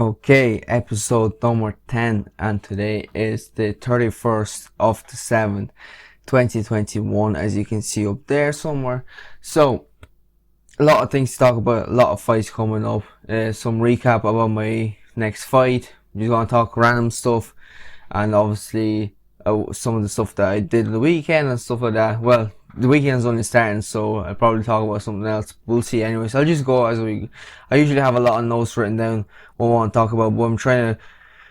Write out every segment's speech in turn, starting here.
Okay, episode number 10, and today is the 31st of the 7th, 2021, as you can see up there somewhere. So, a lot of things to talk about, a lot of fights coming up, some recap about my next fight. I'm just gonna talk random stuff, and obviously some of the stuff that I did the weekend and stuff like that. Well, the weekend's only starting, so I'll probably talk about something else. We'll see anyway. So I'll just go as we. I usually have a lot of notes written down what I want to talk about, but I'm trying to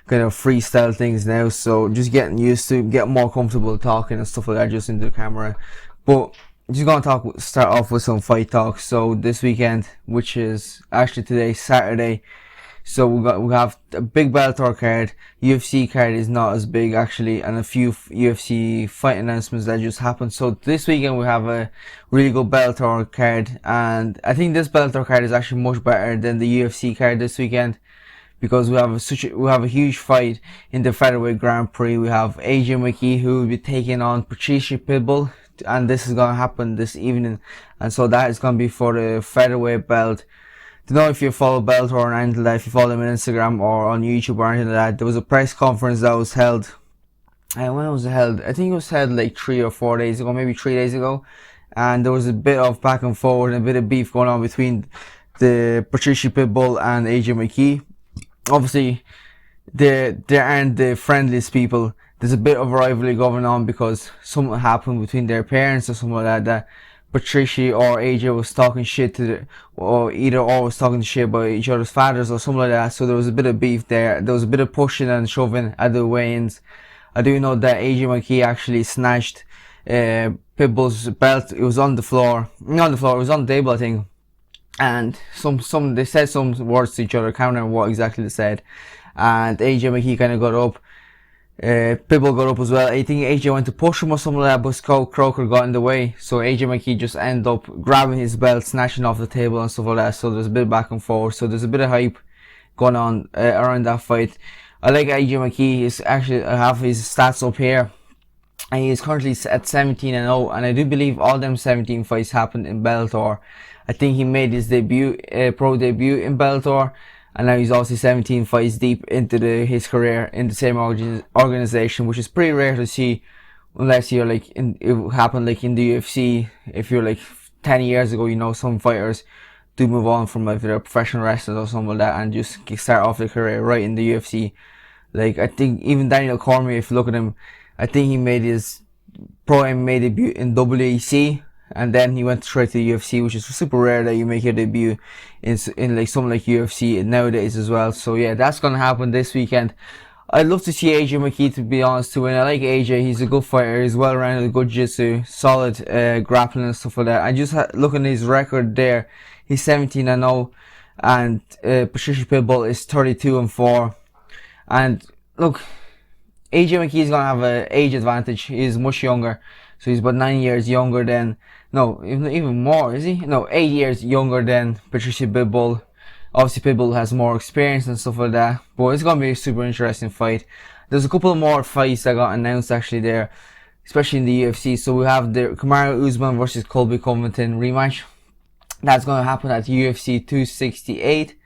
kind of freestyle things now. So just getting used to, get more comfortable talking and stuff like that just into the camera. But just gonna start off with some fight talk. So this weekend, which is actually today, Saturday. So we have a big Bellator card. UFC card is not as big actually, and a few UFC fight announcements that just happened. So this weekend we have a really good Bellator card, and I think this Bellator card is actually much better than the UFC card this weekend, because we have a huge fight in the featherweight Grand Prix. We have AJ McKee, who will be taking on Patricia Pitbull, and this is gonna happen this evening, and so that is gonna be for the featherweight belt. Don't know if you follow Bellator or anything like that, if you follow them on Instagram or on YouTube or anything like that. There was a press conference that was held, and when was it held? I think it was held like 3 or 4 days ago, maybe 3 days ago, and there was a bit of back and forward and a bit of beef going on between the Patricia Pitbull and AJ McKee. Obviously, they aren't the friendliest people. There's a bit of a rivalry going on because something happened between their parents or something like that. Patricia or AJ was talking shit to either or was talking shit about each other's fathers or something like that. So there was a bit of beef there. There was a bit of pushing and shoving at the weigh-ins. I do know that AJ McKee actually snatched Pitbull's belt. It was on the floor. Not on the floor, it was on the table, I think. And they said some words to each other. I can't remember what exactly they said. And AJ McKee kind of got up. Pitbull got up as well. I think AJ went to push him or something like that, but Scott Croker got in the way. So AJ McKee just ended up grabbing his belt, snatching off the table and stuff like that. So there's a bit of back and forth. So there's a bit of hype going on around that fight. I like AJ McKee. I have his stats up here, and he is currently at 17-0. And I do believe all them 17 fights happened in Bellator. I think he made his pro debut in Bellator. And now he's also 17 fights deep into his career in the same organization, which is pretty rare to see, unless you're like it happened like in the UFC. If you're like 10 years ago, you know, some fighters do move on from like their professional wrestlers or something like that and just start off their career right in the UFC. Like I think even Daniel Cormier, if you look at him, I think he made his pro MMA debut in WEC. And then he went straight to the UFC, which is super rare that you make your debut in like something like UFC nowadays as well. So yeah, that's gonna happen this weekend. I'd love to see AJ McKee, to be honest, to win. I like AJ. He's a good fighter. He's well rounded, good jiu-jitsu, solid grappling and stuff like that. I just looking at his record there. He's 17-0, and Patricia Pitbull is 32-4. And look, AJ McKee is gonna have an age advantage. He's much younger. So he's about 9 years younger than, no, even more, is he? No, 8 years younger than Patricia Pitbull. Obviously Pitbull has more experience and stuff like that, but it's going to be a super interesting fight. There's a couple more fights that got announced actually there, especially in the UFC. So we have the Kamaru Usman versus Colby Covington rematch. That's going to happen at UFC 268.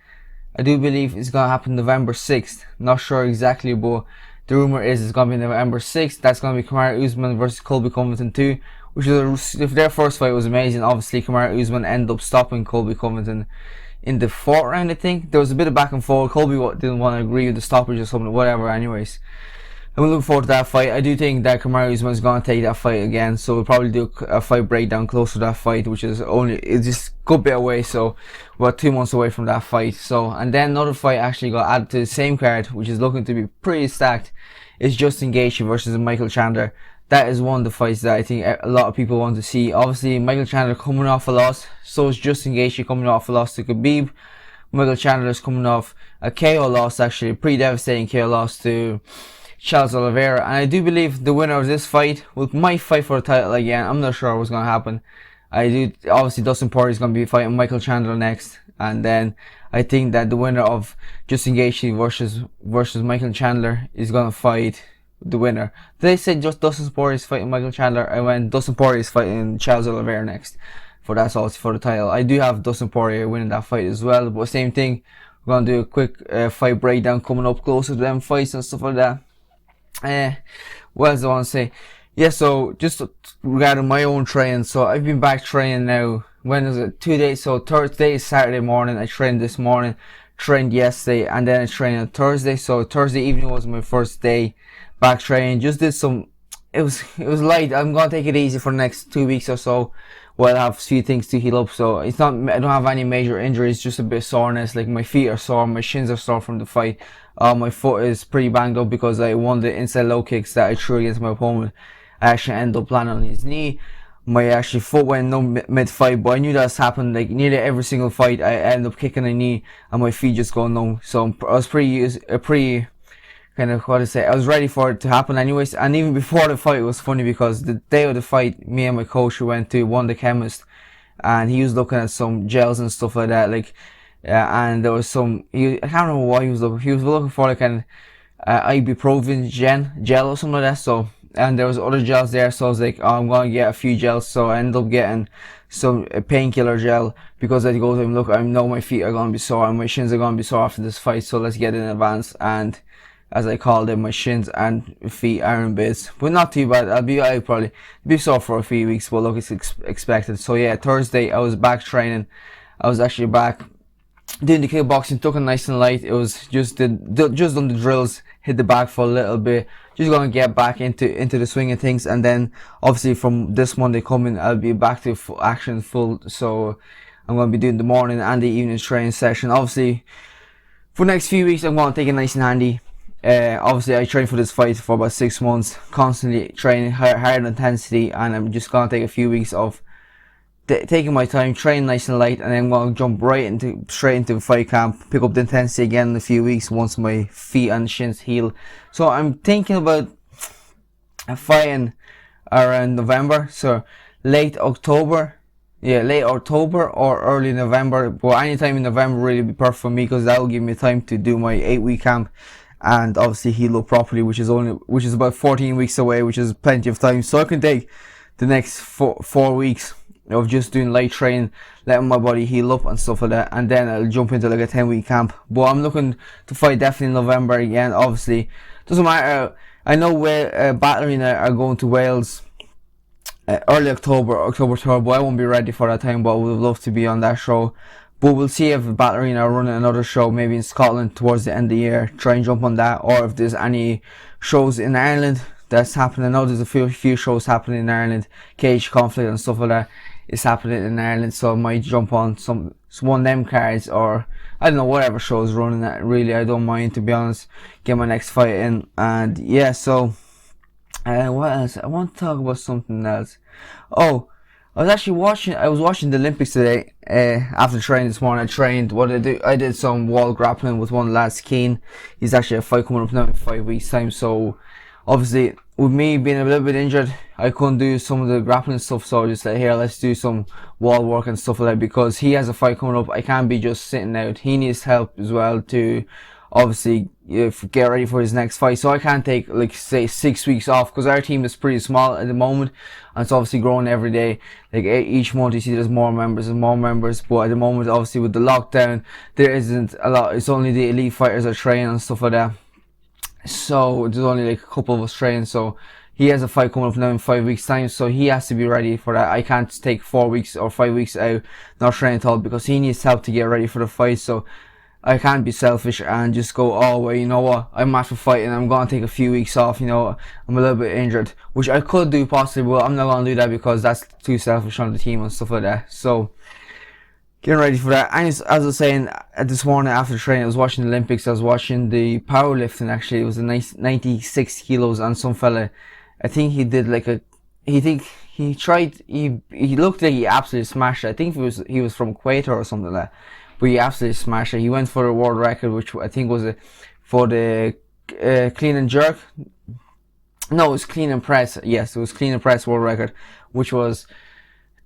I do believe it's going to happen November 6th. Not sure exactly, but the rumor is it's going to be November 6th. That's going to be Kamaru Usman versus Colby Covington 2, which is if their first fight was amazing. Obviously, Kamaru Usman ended up stopping Colby Covington in the 4th round, I think. There was a bit of back and forth. Colby didn't want to agree with the stoppage or something, whatever, anyways. I'm looking forward to that fight. I do think that Kamaru Usman is going to take that fight again, so we'll probably do a fight breakdown close to that fight, which is it's just a good bit away, so we're 2 months away from that fight. So, and then another fight actually got added to the same card, which is looking to be pretty stacked. It's Justin Gaethje versus Michael Chandler. That is one of the fights that I think a lot of people want to see. Obviously, Michael Chandler coming off a loss, so is Justin Gaethje coming off a loss to Khabib. Michael Chandler is coming off a KO loss, actually, a pretty devastating KO loss to Charles Oliveira, and I do believe the winner of this fight might fight for the title again. I'm not sure what's going to happen. Obviously Dustin Poirier is going to be fighting Michael Chandler next, and then I think that the winner of Justin Gaethje versus Michael Chandler is going to fight the winner. They said just Dustin Poirier is fighting Michael Chandler, and when Dustin Poirier is fighting Charles Oliveira next for the title. I do have Dustin Poirier winning that fight as well, but same thing. We're gonna do a quick fight breakdown coming up closer to them fights and stuff like that. What else do I want to say? Yeah, so just regarding my own training, so I've been back training now. When is it? 2 days. So Thursday, Saturday morning. I trained this morning, trained yesterday, and then I trained on Thursday. So Thursday evening was my first day back training. Just did some. It was light. I'm gonna take it easy for the next 2 weeks or so. Well, I have a few things to heal up, so it's not. I don't have any major injuries, just a bit of soreness. Like my feet are sore, my shins are sore from the fight. My foot is pretty banged up because I won the inside low kicks that I threw against my opponent. I actually ended up landing on his knee. My actually foot went numb mid-fight, but I knew that's happened. Like nearly every single fight, I ended up kicking a knee and my feet just go numb. So I was pretty kind of, what to say, I was ready for it to happen anyways. And even before the fight, it was funny because the day of the fight, me and my coach, we went to one, the chemist, and he was looking at some gels and stuff like that, like, and there was some, I can't remember what he was looking for, like an ibuprofen gel or something like that. So, and there was other gels there, so I was like, oh, I'm gonna get a few gels. So I ended up getting some painkiller gel because I go to him, look, I know my feet are gonna be sore and my shins are gonna be sore after this fight, so let's get it in advance. And as I called them, my shins and feet are in bits, but not too bad. I'll probably be sore for a few weeks, but look, it's expected. So yeah, Thursday I was back training. I was actually back doing the kickboxing, took it nice and light. It was just just done the drills, hit the back for a little bit, just gonna get back into the swing of things. And then obviously from this Monday coming, I'll be back to action full. So I'm gonna be doing the morning and the evening training session. Obviously for the next few weeks, I'm gonna take it nice and handy. Obviously I trained for this fight for about 6 months, constantly training higher intensity, and I'm just gonna take a few weeks of taking my time, train nice and light, and then I'm gonna jump straight into the fight camp, pick up the intensity again in a few weeks once my feet and shins heal. So I'm thinking about fighting around November, so late October or early November, but anytime in November really be perfect for me because that will give me time to do my 8-week camp and obviously heal up properly, which is about 14 weeks away, which is plenty of time. So I can take the next 4 weeks of just doing light training, letting my body heal up and stuff like that, and then I'll jump into like a 10-week camp. But I'm looking to fight definitely in November again. Obviously doesn't matter. I know where Battle Arena are going to Wales early October 3rd, but I won't be ready for that time, but I would have loved to be on that show. But we'll see if Battle Arena are running another show maybe in Scotland towards the end of the year, try and jump on that, or if there's any shows in Ireland that's happening. I know there's a few shows happening in Ireland, Cage Conflict and stuff like that is happening in Ireland, so I might jump on some one of them cards, or I don't know, whatever show is running that. Really, I don't mind, to be honest, get my next fight in. And yeah, so what else? I want to talk about something else. Oh, I was watching the Olympics today. After training this morning, I did some wall grappling with one of the lads, Keen. He's actually a fight coming up now in 5 weeks time. So obviously with me being a little bit injured, I couldn't do some of the grappling stuff. So I just said, here, let's do some wall work and stuff like that, because he has a fight coming up. I can't be just sitting out. He needs help as well to obviously get ready for his next fight. So I can't take, like, say 6 weeks off, because our team is pretty small at the moment and it's obviously growing every day. Like each month you see there's more members, but at the moment obviously with the lockdown there isn't a lot. It's only the elite fighters are training and stuff like that, so there's only like a couple of us training. So he has a fight coming up now in 5 weeks time, so he has to be ready for that. I can't take 4 weeks or 5 weeks out not training at all, because he needs help to get ready for the fight. So I can't be selfish and just go, oh well, you know what, I'm after fighting, I'm gonna take a few weeks off, you know, I'm a little bit injured, which I could do possibly, but I'm not gonna do that because that's too selfish on the team and stuff like that. So getting ready for that. And as I was saying, this morning after training, I was watching the Olympics. I was watching the powerlifting. Actually, it was a nice 96 kilos, and some fella, I think he did like he looked like he absolutely smashed it. I think he was from Kuwait or something like that, but he absolutely smashed it. He went for the world record, which I think was for the clean and jerk. No, it was clean and press. Yes, it was clean and press world record, which was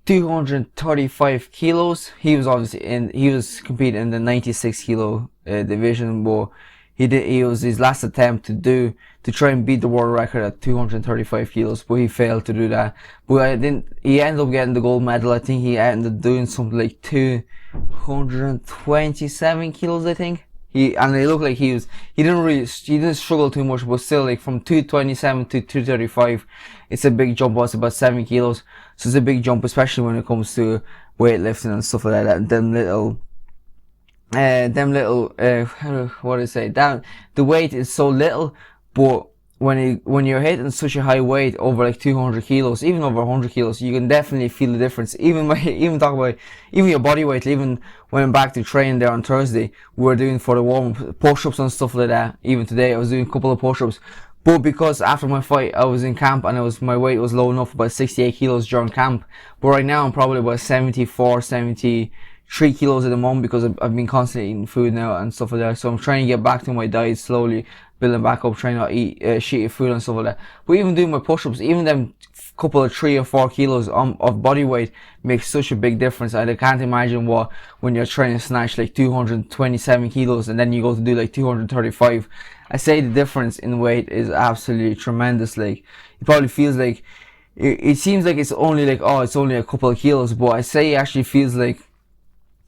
235 kilos. He was competing in the 96 kilo division, but He was his last attempt to try and beat the world record at 235 kilos, but he failed to do that. But I didn't. He ended up getting the gold medal. I think he ended up doing something like 227 kilos, I think. And it looked like he didn't struggle too much, but still, like, from 227 to 235, it's a big jump. It's about 7 kilos, so it's a big jump, especially when it comes to weightlifting and stuff like that. And what do I say? That the weight is so little, but when you're hitting such a high weight over like 200 kilos, even over 100 kilos, you can definitely feel the difference. Even your body weight. Even when I'm back to training there on Thursday, we were doing for the warm-up push-ups and stuff like that. Even today, I was doing a couple of push-ups. But because after my fight, I was in camp and my weight was low enough, about 68 kilos during camp. But right now, I'm probably about 74, 73 kilos at the moment, because I've been constantly eating food now and stuff like that. So I'm trying to get back to my diet slowly, building back up, trying not to eat shitty food and stuff like that. But even doing my push-ups, even them couple of 3 or 4 kilos of body weight makes such a big difference. And I can't imagine what, when you're trying to snatch like 227 kilos and then you go to do like 235. I say the difference in weight is absolutely tremendous. Like, it probably feels like it seems like it's only like, oh, it's only a couple of kilos, but I say it actually feels like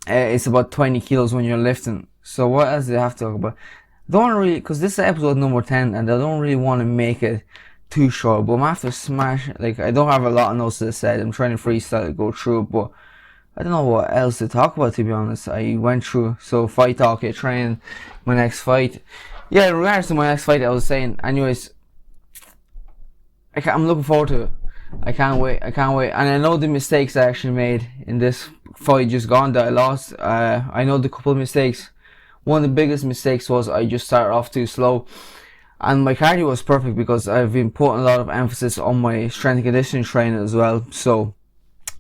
it's about 20 kilos when you're lifting. So what else do I have to talk about? Don't really, because this is episode number 10 and I don't really want to make it too short, but I'm after smash. Like, I don't have a lot of notes to say. I'm trying to freestyle to go through it, but I don't know what else to talk about, to be honest. I went through, so fight talk, training, my next fight. Yeah, in regards to my next fight, I was saying, anyways, I'm looking forward to it. I can't wait. And I know the mistakes I actually made in this fight just gone that I lost. I know the couple of mistakes. One of the biggest mistakes was I just started off too slow. And my cardio was perfect because I've been putting a lot of emphasis on my strength and conditioning training as well. So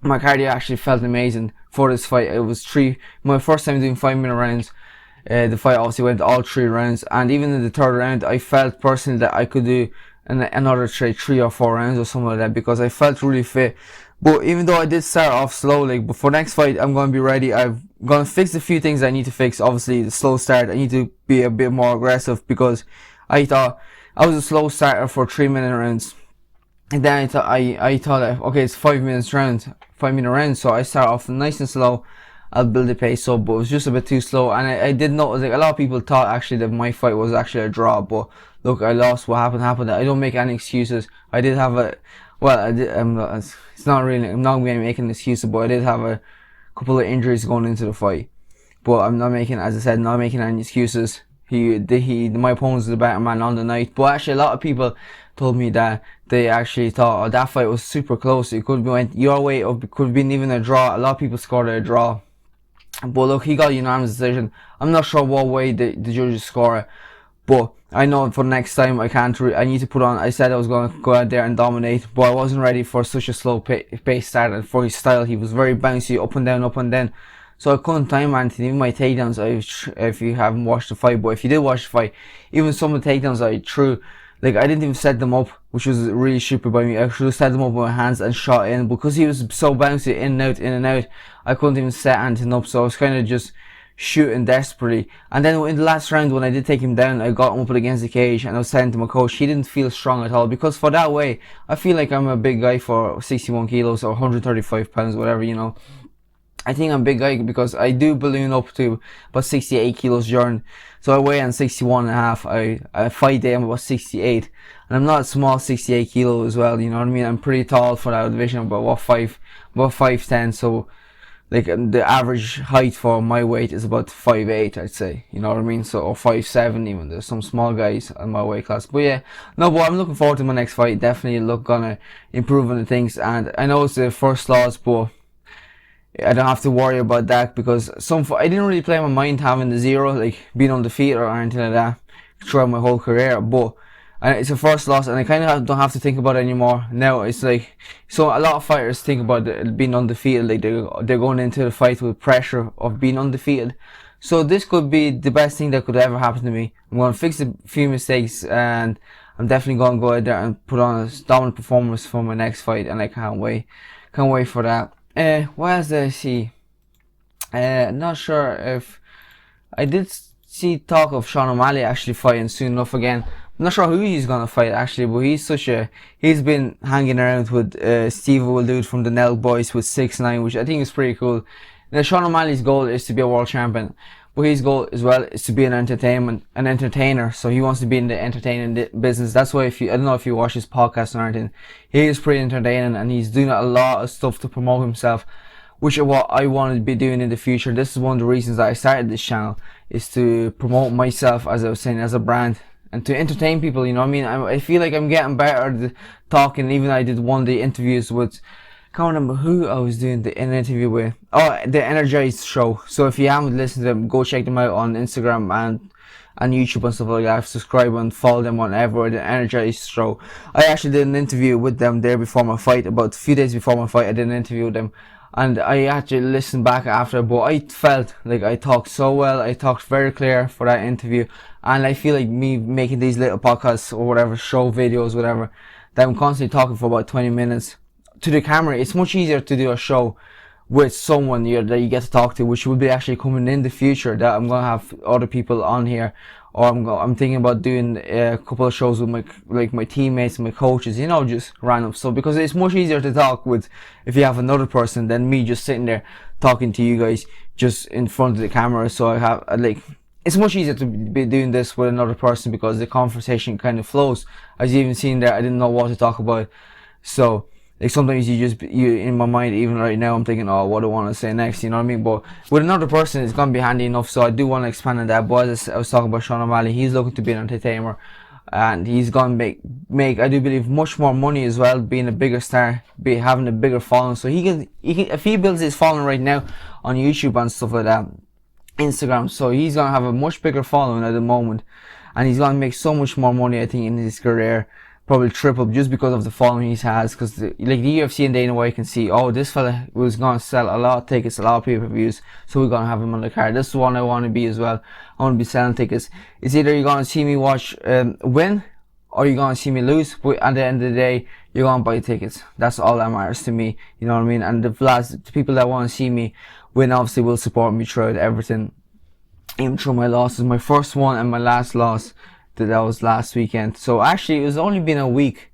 my cardio actually felt amazing for this fight. It was my first time doing 5-minute rounds. The fight obviously went all 3 rounds. And even in the 3rd round, I felt personally that I could do another 3 or 4 rounds or something like that, because I felt really fit. But even though I did start off slow, like, before next fight, I'm going to be ready. I'm going to fix a few things I need to fix. Obviously, the slow start, I need to be a bit more aggressive, because I thought I was a slow starter for 3-minute rounds. And then I thought that, okay, it's 5-minute rounds. So I start off nice and slow. I'll build the pace up, but it was just a bit too slow. And I did notice, like, a lot of people thought actually that my fight was actually a draw, but look, I lost. What happened. I don't make any excuses. I did have I'm not going to be making excuses, but I did have a couple of injuries going into the fight. But I'm not making, as I said, not making any excuses. My opponent was the better man on the night. But actually, a lot of people told me that they actually thought, oh, that fight was super close. It could have went your way, or it could have been even a draw. A lot of people scored a draw. But look, he got a unanimous decision. I'm not sure what way the judges score it, but I know for next time I need to put on. I said I was going to go out there and dominate, but I wasn't ready for such a slow pace start. And for his style, he was very bouncy, up and down. So I couldn't time anything. Even my takedowns, if you haven't watched the fight, but if you did watch the fight, even some of the takedowns I threw, like, I didn't even set them up, which was really stupid by me. I should have set them up with my hands and shot in, because he was so bouncy, in and out. I couldn't even set anything up, so I was kind of just shooting desperately. And then in the last round, when I did take him down, I got him up against the cage, and I was saying to my coach, he didn't feel strong at all, because for that way, I feel like I'm a big guy for 61 kilos or 135 pounds, whatever, you know. I think I'm a big guy because I do balloon up to about 68 kilos during. So I weigh on 61 and a half. I fight day I'm about 68. And I'm not small, 68 kilo as well, you know what I mean? I'm pretty tall for that division, about 5'10". So, like, the average height for my weight is about 5'8", I'd say, you know what I mean? So, or 5'7" even. There's some small guys in my weight class. But yeah, no, but I'm looking forward to my next fight. Definitely gonna improve on the things. And I know it's the first loss, but I don't have to worry about that, because I didn't really play my mind having the 0, like being undefeated or anything like that throughout my whole career. But it's a first loss, and I kind of don't have to think about it anymore. Now it's like, so a lot of fighters think about being undefeated, like they're going into the fight with pressure of being undefeated. So this could be the best thing that could ever happen to me. I'm going to fix a few mistakes, and I'm definitely going to go out there and put on a dominant performance for my next fight, and I can't wait for that. What else did I see? Not sure if I did see talk of Sean O'Malley actually fighting soon enough again. I'm not sure who he's gonna fight actually, but he's been hanging around with Steve Will from the Nell Boys with 6ix9ine, which I think is pretty cool. Now Sean O'Malley's goal is to be a world champion, but his goal as well is to be an entertainer. So he wants to be in the entertaining business. That's why I don't know if you watch his podcast or anything, he is pretty entertaining and he's doing a lot of stuff to promote himself, which is what I want to be doing in the future. This is one of the reasons that I started this channel, is to promote myself, as I was saying, as a brand, and to entertain people, you know what I mean? I feel like I'm getting better at talking. Even I did one of the interviews with, I can't remember who I was doing an interview with. Oh, the Energized Show. So if you haven't listened to them, go check them out on Instagram and YouTube and stuff like that. Subscribe and follow them on everywhere, the Energized Show. I actually did an interview with them there before my fight, about a few days before my fight. I did an interview with them, and I actually listened back after, but I felt like I talked so well. I talked very clear for that interview, and I feel like me making these little podcasts or whatever, show videos, whatever, that I'm constantly talking for about 20 minutes to the camera. It's much easier to do a show with someone that you get to talk to, which will be actually coming in the future, that I'm gonna have other people on here, or I'm thinking about doing a couple of shows with my teammates and my coaches, you know, just random stuff, because it's much easier to talk with if you have another person than me just sitting there talking to you guys just in front of the camera. So I have it's much easier to be doing this with another person because the conversation kind of flows. As you even seen there, I didn't know what to talk about, so like sometimes you in my mind, even right now, I'm thinking, oh, what do I want to say next, you know what I mean? But with another person, it's going to be handy enough, so I do want to expand on that. But as I was talking about Sean O'Malley, he's looking to be an entertainer, and he's going to make, I do believe, much more money as well, being a bigger star, having a bigger following. So he can, if he builds his following right now on YouTube and stuff like that, Instagram, so he's going to have a much bigger following at the moment, and he's going to make so much more money, I think, in his career. Probably triple, just because of the following he has, because like the UFC and Dana White can see, oh, this fella was going to sell a lot of tickets, a lot of pay-per-views, so we're going to have him on the card. This is one I want to be as well. I want to be selling tickets. It's either you're going to see me watch win, or you're going to see me lose, but at the end of the day, you're going to buy tickets. That's all that matters to me, you know what I mean? And the people that want to see me win obviously will support me throughout everything, even through my losses. My first one and my last loss, that was last weekend. So actually, it was only been a week,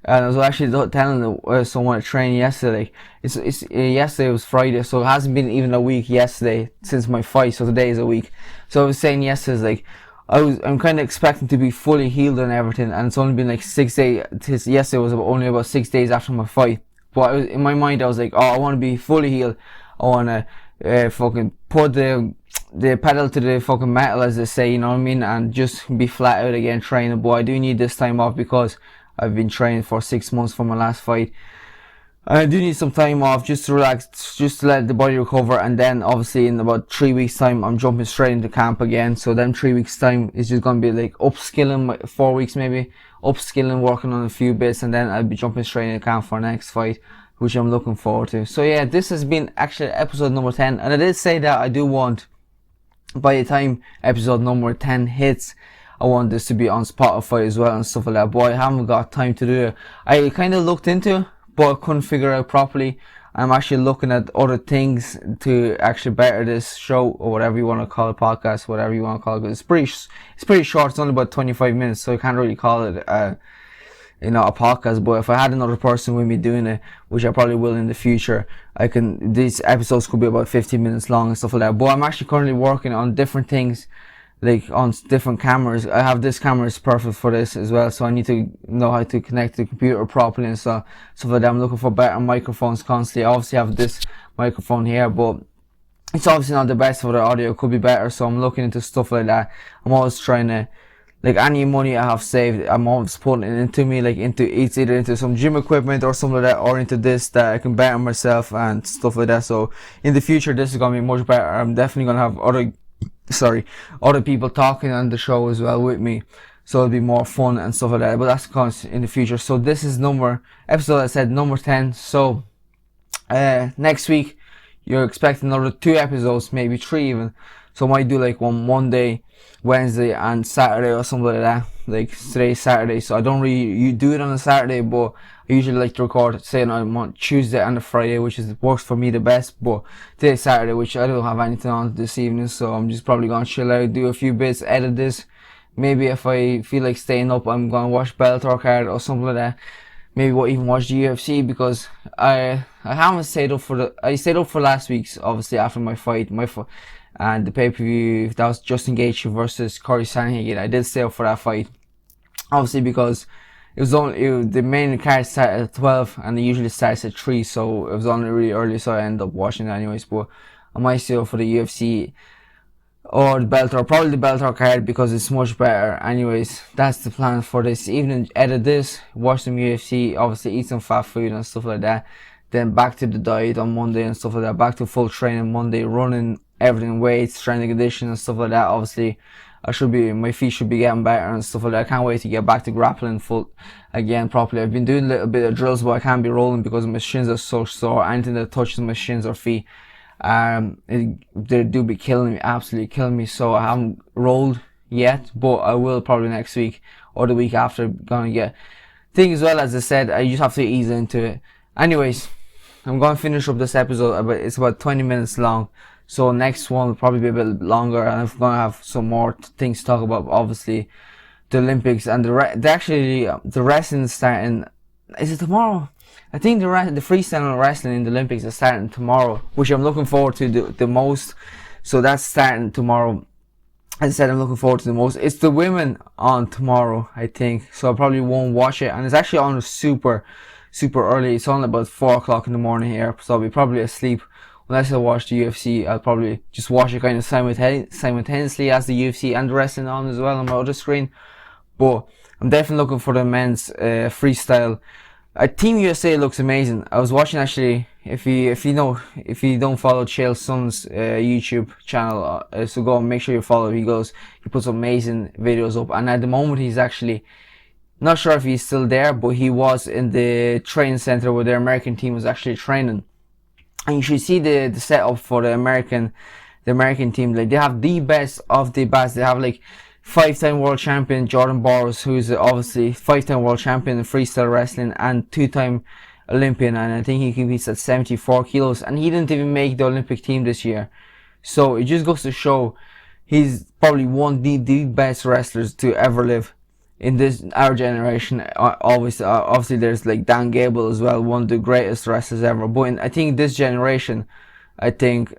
and I was actually telling someone at training yesterday. Yesterday was Friday, so it hasn't been even a week yesterday since my fight. So today is a week. So I was saying yesterday, like, I'm kind of expecting to be fully healed and everything, and it's only been like 6 days. Yesterday was only about 6 days after my fight. But in my mind, I was like, oh, I want to be fully healed. I want to fucking put the pedal to the fucking metal, as they say, you know what I mean, and just be flat out again training. But I do need this time off because I've been training for 6 months for my last fight. I do need some time off just to relax, just to let the body recover, and then obviously in about 3 weeks time I'm jumping straight into camp again. So then 3 weeks time is just going to be like upskilling, 4 weeks maybe, upskilling, working on a few bits, and then I'll be jumping straight into camp for next fight, which I'm looking forward to. So yeah, this has been actually episode number 10, and I did say that I do want, by the time episode number 10 hits, I want this to be on Spotify as well and stuff like that, but I haven't got time to do it. I kind of looked into it, but I couldn't figure it out properly. I'm actually looking at other things to actually better this show, or whatever you want to call it, podcast, whatever you want to call it. It's pretty short. It's only about 25 minutes, so I can't really call it a podcast. But if I had another person with me doing it, which I probably will in the future, these episodes could be about 15 minutes long and stuff like that. But I'm actually currently working on different things, like on different cameras. I have this camera is perfect for this as well, so I need to know how to connect the computer properly and stuff like that. I'm looking for better microphones constantly. I obviously have this microphone here, but it's obviously not the best for the audio. It could be better, so I'm looking into stuff like that. I'm always trying to, like, any money I have saved, I'm always putting it into me, like it's either into some gym equipment or something like that, or into this that I can better myself and stuff like that. So in the future, this is gonna be much better. I'm definitely gonna have other people talking on the show as well with me, so it'll be more fun and stuff like that. But that's comes in the future. So this is episode, I said, number 10. So next week you're expecting another 2 episodes, maybe 3 even. So I might do like one Monday, Wednesday and Saturday or something like that. Like today's Saturday, so I don't really do it on a Saturday, but I usually like to record, say, on Tuesday and a Friday, which works for me the best. But today's Saturday, which I don't have anything on this evening, so I'm just probably gonna chill out, do a few bits, edit this. Maybe if I feel like staying up, I'm gonna watch Bellator card or something like that. Maybe even watch the UFC, because I haven't stayed up for I stayed up for last week's, obviously, after my fight, and the pay-per-view, that was Justin Gaethje versus Corey Sandhagen. I did stay up for that fight, obviously, because the main card started at 12 and it usually starts at 3, so it was only really early, so I ended up watching it anyways. But I might stay up for the UFC or the Bellator, probably the Bellator card, because it's much better. Anyways, that's the plan for this evening. Edit this, watch some UFC, obviously eat some fat food and stuff like that. Then back to the diet on Monday and stuff like that. Back to full training Monday, running, everything, weights, strength and conditioning and stuff like that. Obviously, my feet should be getting better and stuff like that. I can't wait to get back to grappling full again properly. I've been doing a little bit of drills, but I can't be rolling because my shins are so sore. Anything that touches my shins or feet, they do be killing me, absolutely killing me. So I haven't rolled yet, but I will probably next week or the week after. Gonna get thing as well. As I said, I just have to ease into it. Anyways, I'm gonna finish up this episode, but it's about 20 minutes long. So next one will probably be a bit longer, and I'm gonna have some more things to talk about. Obviously, the Olympics and the wrestling starting. Is it tomorrow? I think the freestyle wrestling in the Olympics is starting tomorrow, which I'm looking forward to the most. So that's starting tomorrow. As I said, I'm looking forward to the most. It's the women on tomorrow, I think. So I probably won't watch it, and it's actually on super early. It's on about 4 o'clock in the morning here, so I'll be probably asleep. Unless I watch the UFC, I'll probably just watch it kind of simultaneously as the UFC and the wrestling on as well on my other screen. But I'm definitely looking for the men's freestyle. Team USA looks amazing. I was watching, actually, if you don't follow Chael Sonnen's YouTube channel, so go and make sure you follow. He puts amazing videos up, and at the moment he's actually, not sure if he's still there, but he was in the training center where their American team was actually training. And you should see the setup for the American team. Like, they have the best of the best. They have like 5-time world champion Jordan Burroughs, who's obviously 5-time world champion in freestyle wrestling and 2-time Olympian, and I think he competes at 74 kilos, and he didn't even make the Olympic team this year. So it just goes to show he's probably one of the best wrestlers to ever live in our generation. Obviously there's like Dan Gable as well, one of the greatest wrestlers ever. But I think this generation, I think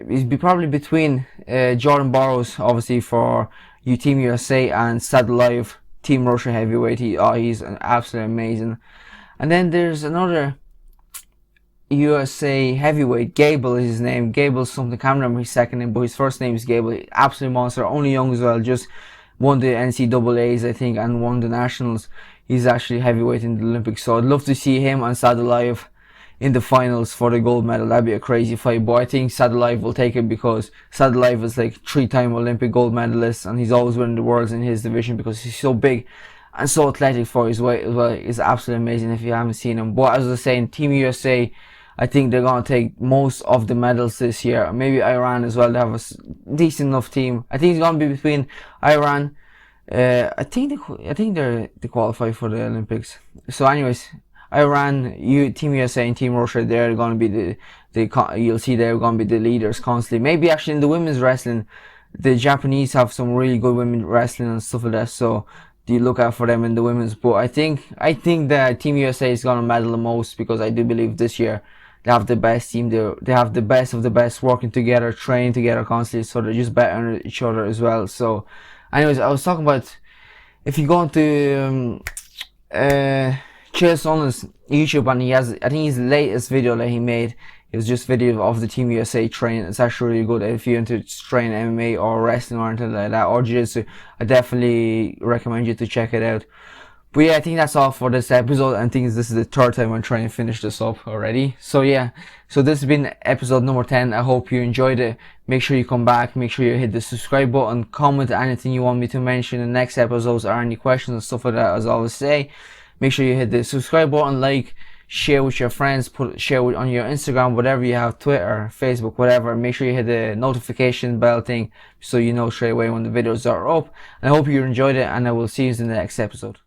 he's probably between Jordan Burroughs, obviously for Team USA, and Saddle Live, Team Russia heavyweight. He's an absolutely amazing. And then there's another USA heavyweight, Gable is his name. Gable something, can't remember his second name, but his first name is Gable. Absolute monster, only young as well, just won the NCAAs, I think, and won the nationals. He's actually heavyweight in the Olympics, so I'd love to see him and Sadulayev in the finals for the gold medal. That'd be a crazy fight, but I think Sadulayev will take it, because Sadulayev is like 3-time Olympic gold medalist, and he's always winning the worlds in his division because he's so big and so athletic for his weight as well. It's absolutely amazing if you haven't seen him. But as I was saying, Team USA, I think they're going to take most of the medals this year. Maybe Iran as well. They have a decent enough team. I think it's going to be between Iran. I think they qualify for the Olympics. So anyways, Iran, Team USA and Team Russia, they're going to be you'll see they're going to be the leaders constantly. Maybe actually in the women's wrestling, the Japanese have some really good women wrestling and stuff like that. So do you look out for them in the women's? But I think that Team USA is going to medal the most, because I do believe this year they have the best team. They have the best of the best, working together, training together constantly, so they're just better than each other as well. So anyways, I was talking about, if you go into Chael Sonnen's YouTube, and I think his latest video that he made, it was just video of the Team USA training. It's actually really good. If you're into train MMA or wrestling or anything like that, or jiu-jitsu, I definitely recommend you to check it out. But yeah, I think that's all for this episode. I think this is the 3rd time I'm trying to finish this up already. So yeah, so this has been episode number 10. I hope you enjoyed it. Make sure you come back. Make sure you hit the subscribe button. Comment anything you want me to mention in the next episodes, or any questions and stuff like that, as I always say. Make sure you hit the subscribe button, like, share with your friends, share on your Instagram, whatever you have, Twitter, Facebook, whatever. Make sure you hit the notification bell thing so you know straight away when the videos are up. And I hope you enjoyed it, and I will see you in the next episode.